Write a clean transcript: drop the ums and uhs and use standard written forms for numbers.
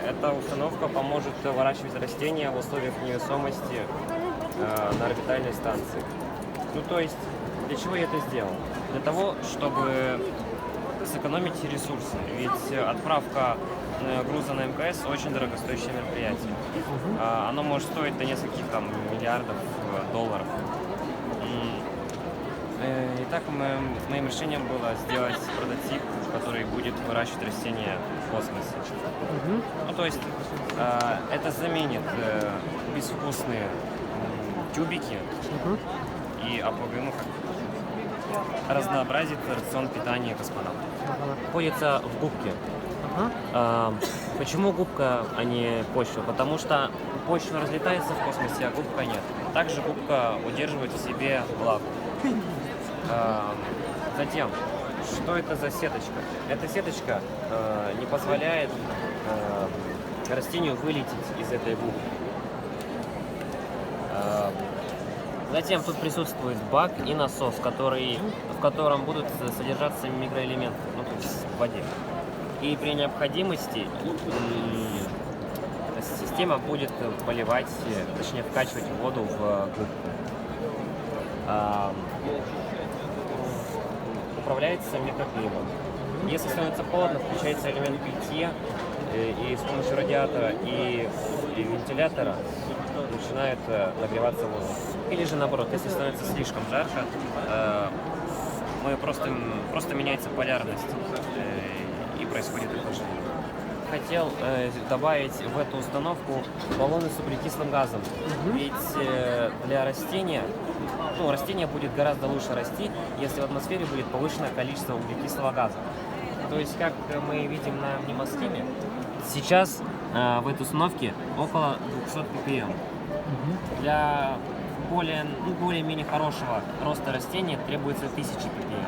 Эта установка поможет выращивать растения в условиях невесомости на орбитальной станции. Ну, то есть, для чего я это сделал? Для того, чтобы сэкономить ресурсы. Ведь отправка груза на МКС очень дорогостоящее мероприятие. Оно может стоить до нескольких там миллиардов долларов. Итак, моим решением было сделать прототип, который будет выращивать растения в космосе. Ну, то есть это заменит безвкусные тюбики и разнообразит рацион питания космонавтов. Находится в губке. Почему губка, а не почва? Потому что почва разлетается в космосе, а губка нет. Также губка удерживает в себе влагу. Затем, что это за сеточка? Эта сеточка не позволяет растению вылететь из этой губки. Затем тут присутствует бак и насос, в котором будут содержаться микроэлементы, ну, то есть в воде. И при необходимости система будет поливать, точнее вкачивать воду в губку. Управляется микроклиматом. Если становится холодно, включается элемент питья, и с помощью радиатора и вентилятора начинает нагреваться воздух. Или же наоборот, если становится слишком жарко, просто меняется полярность и происходит охлаждение. Хотел добавить в эту установку баллоны с углекислым газом. Ведь для растения, растение будет гораздо лучше расти, если в атмосфере будет повышенное количество углекислого газа. То есть, как мы видим на мнемосхеме, сейчас в этой установке около 200 ppm. Для более-менее хорошего роста растения требуется 1000 ppm.